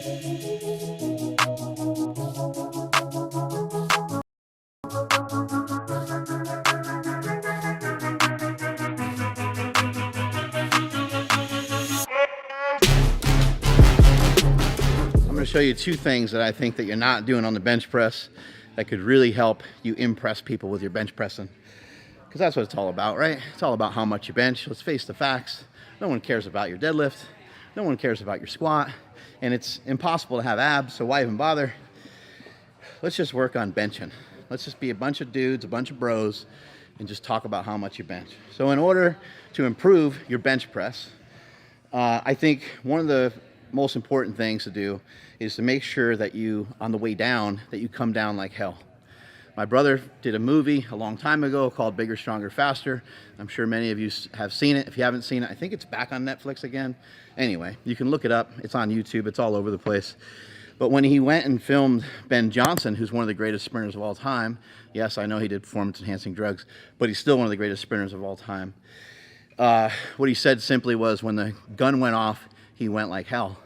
I'm going to show you two things that I think that you're not doing on the bench press that could really help you impress people with your bench pressing. Because that's what it's all about, right? It's all about how much you bench. Let's face the facts. No one cares about your deadlift. No one cares about your squat. And it's impossible to have abs, so why even bother? Let's just work on benching. Let's just be a bunch of dudes, a bunch of bros, and just talk about how much you bench. So in order to improve your bench press, I think one of the most important things to do is to make sure that you, on the way down, that you come down like hell. My brother did a movie a long time ago called Bigger, Stronger, Faster. I'm sure many of you have seen it. If you haven't seen it, I think it's back on Netflix again. Anyway, you can look it up. It's on YouTube. It's all over the place. But when he went and filmed Ben Johnson, who's one of the greatest sprinters of all time, yes, I know he did performance-enhancing drugs, but he's still one of the greatest sprinters of all time. What he said simply was, when the gun went off, he went like hell.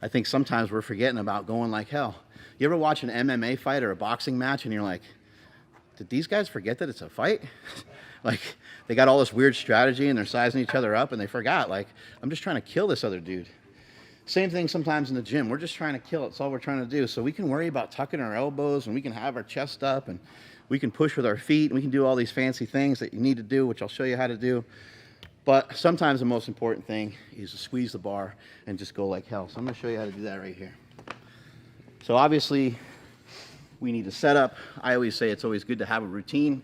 I think sometimes we're forgetting about going like hell. You ever watch an MMA fight or a boxing match and you're like, did these guys forget that it's a fight? Like, they got all this weird strategy and they're sizing each other up and they forgot, like, I'm just trying to kill this other dude. Same thing sometimes in the gym. We're just trying to kill it. That's all we're trying to do. So we can worry about tucking our elbows and we can have our chest up and we can push with our feet and we can do all these fancy things that you need to do, which I'll show you how to do. But sometimes the most important thing is to squeeze the bar and just go like hell. So I'm going to show you how to do that right here. So obviously, we need a setup. I always say it's always good to have a routine.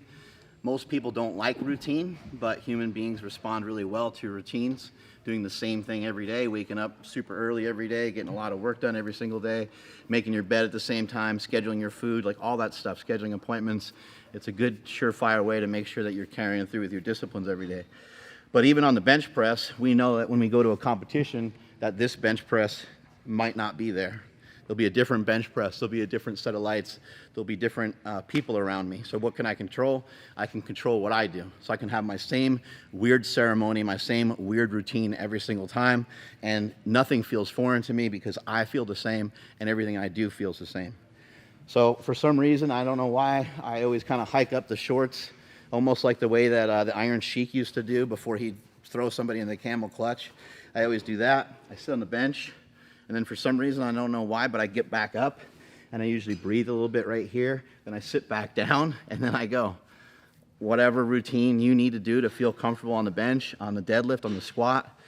Most people don't like routine, but human beings respond really well to routines. Doing the same thing every day, waking up super early every day, getting a lot of work done every single day, making your bed at the same time, scheduling your food, like all that stuff, scheduling appointments. It's a good, surefire way to make sure that you're carrying through with your disciplines every day. But even on the bench press, we know that when we go to a competition, that this bench press might not be there. There'll be a different bench press. There'll be a different set of lights. There'll be different people around me. So what can I control? I can control what I do. So I can have my same weird ceremony, my same weird routine every single time, and nothing feels foreign to me because I feel the same and everything I do feels the same. So for some reason, I don't know why, I always kind of hike up the shorts, almost like the way that the Iron Sheik used to do before he'd throw somebody in the camel clutch. I always do that. I sit on the bench. And then for some reason, I don't know why, but I get back up and I usually breathe a little bit right here. Then I sit back down and then I go. Whatever routine you need to do to feel comfortable on the bench, on the deadlift, on the squat,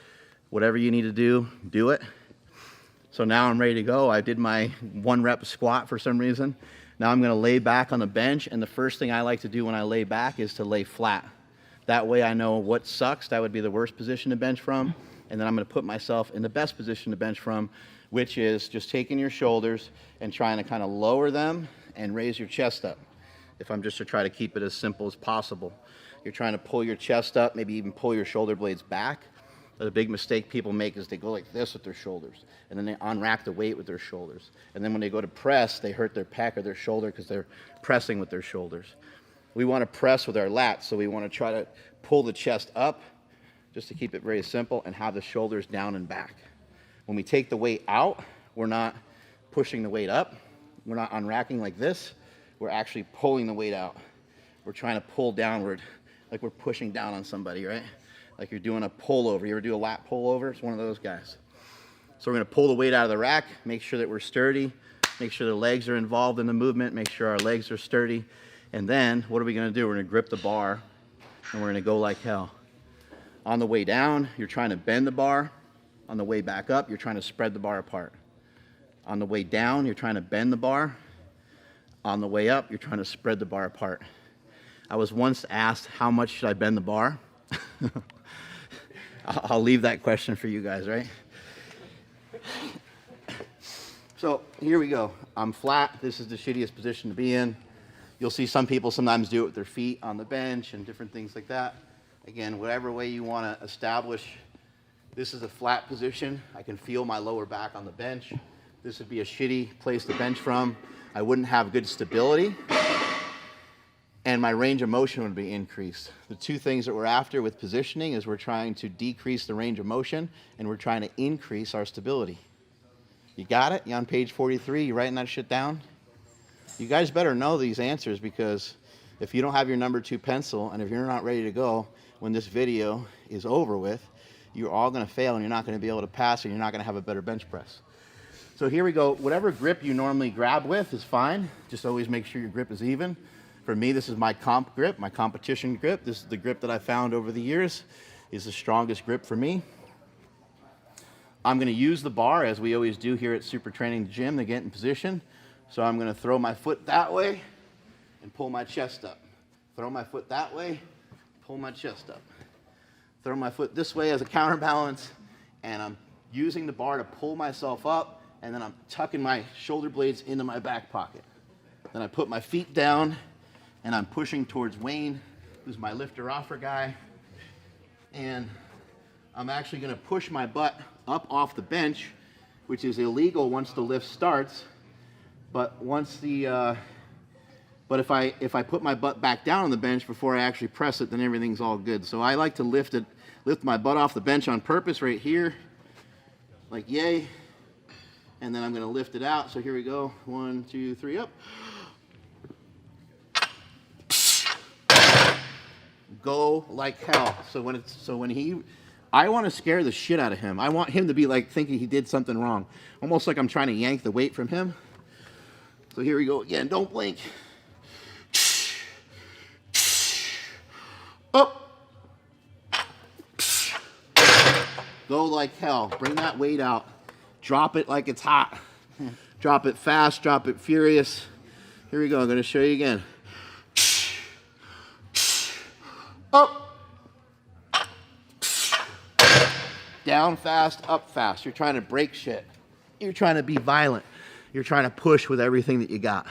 whatever you need to do, do it. So now I'm ready to go. I did my 1 rep squat for some reason. Now I'm gonna lay back on the bench, and the first thing I like to do when I lay back is to lay flat. That way I know what sucks. That would be the worst position to bench from. And then I'm gonna put myself in the best position to bench from, which is just taking your shoulders and trying to kind of lower them and raise your chest up. If I'm just to try to keep it as simple as possible. You're trying to pull your chest up, maybe even pull your shoulder blades back. But a big mistake people make is they go like this with their shoulders, and then they unrack the weight with their shoulders. And then when they go to press, they hurt their pec or their shoulder because they're pressing with their shoulders. We want to press with our lats, so we want to try to pull the chest up, just to keep it very simple, and have the shoulders down and back. When we take the weight out, we're not pushing the weight up. We're not unracking like this. We're actually pulling the weight out. We're trying to pull downward, like we're pushing down on somebody, right? Like you're doing a pullover. You ever do a lat pullover? It's one of those guys. So we're gonna pull the weight out of the rack, make sure that we're sturdy, make sure the legs are involved in the movement, make sure our legs are sturdy. And then what are we gonna do? We're gonna grip the bar and we're gonna go like hell. On the way down, you're trying to bend the bar. On the way back up, you're trying to spread the bar apart. On the way down, you're trying to bend the bar. On the way up, you're trying to spread the bar apart. I was once asked, how much should I bend the bar? I'll leave that question for you guys, right? So here we go. I'm flat. This is the shittiest position to be in. You'll see some people sometimes do it with their feet on the bench and different things like that. Again, whatever way you want to establish, this is a flat position. I can feel my lower back on the bench. This would be a shitty place to bench from. I wouldn't have good stability, and my range of motion would be increased. The two things that we're after with positioning is we're trying to decrease the range of motion and we're trying to increase our stability. You got it? You on page 43? You writing that shit down? You guys better know these answers, because if you don't have your number 2 pencil and if you're not ready to go when this video is over with, you're all going to fail and you're not going to be able to pass and you're not going to have a better bench press. So here we go. Whatever grip you normally grab with is fine. Just always make sure your grip is even. For me, this is my comp grip, my competition grip. This is the grip that I found over the years is the strongest grip for me. I'm going to use the bar, as we always do here at Super Training Gym, to get in position. So I'm going to throw my foot that way and pull my chest up. Throw my foot that way, pull my chest up. Throw my foot this way as a counterbalance, and I'm using the bar to pull myself up, and then I'm tucking my shoulder blades into my back pocket. Then I put my feet down, and I'm pushing towards Wayne, who's my lifter-offer guy, and I'm actually going to push my butt up off the bench, which is illegal once the lift starts. But once the but if I put my butt back down on the bench before I actually press it, then everything's all good. So I like to lift my butt off the bench on purpose right here, like yay, and then I'm going to lift it out. So here we go, 1, 2, 3, up. Go like hell. I want to scare the shit out of him. I want him to be like thinking he did something wrong, almost like I'm trying to yank the weight from him. So here we go again. Don't blink. Up. Go like hell. Bring that weight out. Drop it like it's hot. Drop it fast. Drop it furious. Here we go. I'm going to show you again. Up. Down fast, up fast. You're trying to break shit. You're trying to be violent. You're trying to push with everything that you got.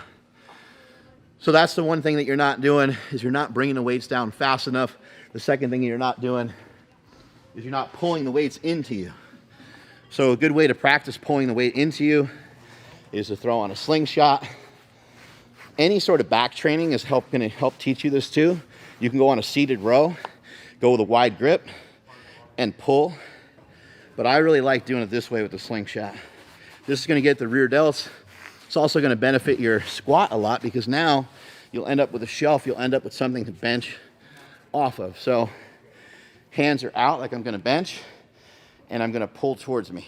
So that's the one thing that you're not doing, is you're not bringing the weights down fast enough. The second thing you're not doing is you're not pulling the weights into you. So a good way to practice pulling the weight into you is to throw on a slingshot. Any sort of back training is going to help teach you this too. You can go on a seated row, go with a wide grip, and pull. But I really like doing it this way with the slingshot. This is going to get the rear delts. It's also going to benefit your squat a lot, because now you'll end up with a shelf. You'll end up with something to bench off of. So hands are out like I'm going to bench, and I'm going to pull towards me.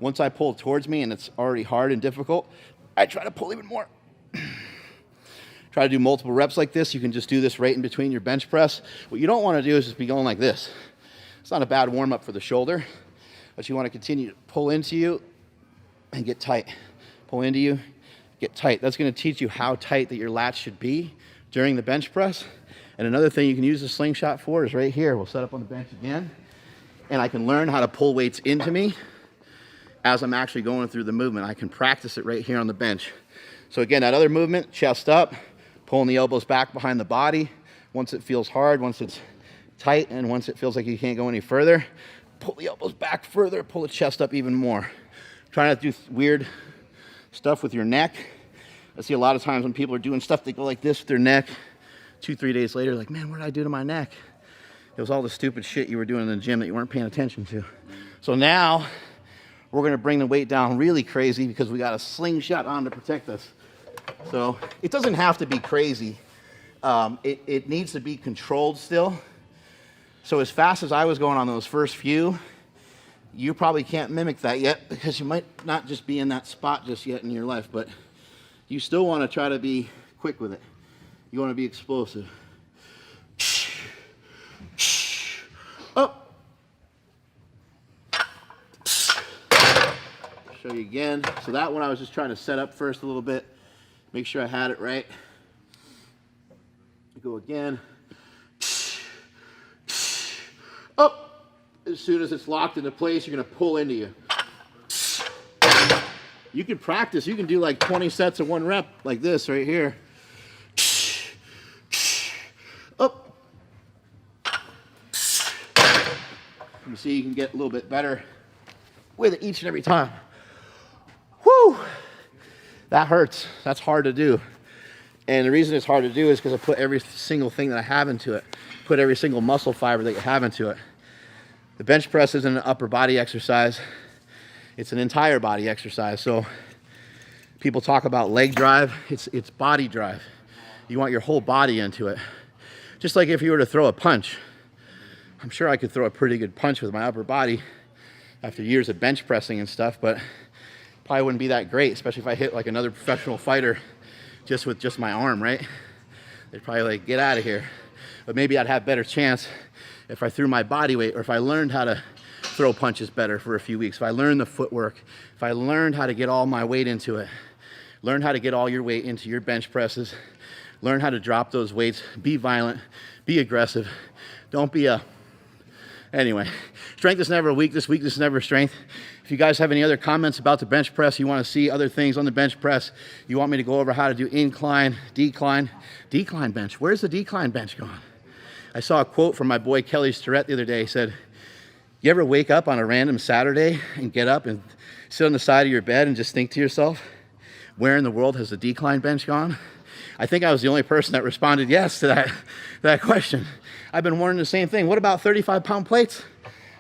Once I pull towards me and it's already hard and difficult, I try to pull even more. Try to do multiple reps like this. You can just do this right in between your bench press. What you don't want to do is just be going like this. It's not a bad warm-up for the shoulder, but you want to continue to pull into you and get tight. Pull into you, get tight. That's going to teach you how tight that your lats should be during the bench press. And another thing you can use the slingshot for is right here. We'll set up on the bench again, and I can learn how to pull weights into me as I'm actually going through the movement. I can practice it right here on the bench. So again, that other movement, chest up, pulling the elbows back behind the body. Once it feels hard, once it's tight, and once it feels like you can't go any further, pull the elbows back further, pull the chest up even more. Try not to do weird stuff with your neck. I see a lot of times when people are doing stuff, they go like this with their neck. 2-3 days later, like, man, what did I do to my neck? It was all the stupid shit you were doing in the gym that you weren't paying attention to. So now we're going to bring the weight down really crazy, because we got a slingshot on to protect us. So it doesn't have to be crazy. It needs to be controlled still. So as fast as I was going on those first few, you probably can't mimic that yet, because you might not just be in that spot just yet in your life, but you still want to try to be quick with it. You want to be explosive. Up. Show you again. So that one I was just trying to set up first a little bit, make sure I had it right. Go again. Up. As soon as it's locked into place, you're going to pull into you. You can practice. You can do like 20 sets of 1 rep like this right here. Up. You see, you can get a little bit better with it each and every time. Whew. That hurts. That's hard to do. And the reason it's hard to do is because I put every single thing that I have into it. Put every single muscle fiber that you have into it. The bench press isn't an upper body exercise. It's an entire body exercise. So people talk about leg drive, it's body drive. You want your whole body into it. Just like if you were to throw a punch. I'm sure I could throw a pretty good punch with my upper body after years of bench pressing and stuff, but probably wouldn't be that great, especially if I hit like another professional fighter just with just my arm, right? They'd probably like, get out of here. But maybe I'd have better chance if I threw my body weight, or if I learned how to throw punches better for a few weeks, if I learned the footwork, if I learned how to get all my weight into it, learn how to get all your weight into your bench presses, learn how to drop those weights, be violent, be aggressive, don't be a... Anyway, strength is never a weakness, weakness is never a strength. If you guys have any other comments about the bench press, you want to see other things on the bench press, you want me to go over how to do incline, decline bench. Where's the decline bench gone? I saw a quote from my boy Kelly Starrett the other day. He said, you ever wake up on a random Saturday and get up and sit on the side of your bed and just think to yourself, where in the world has the decline bench gone? I think I was the only person that responded yes to that question. I've been wondering the same thing. What about 35-pound plates?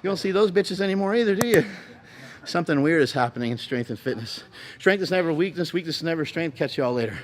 You don't see those bitches anymore either, do you? Something weird is happening in strength and fitness. Strength is never weakness. Weakness is never strength. Catch you all later.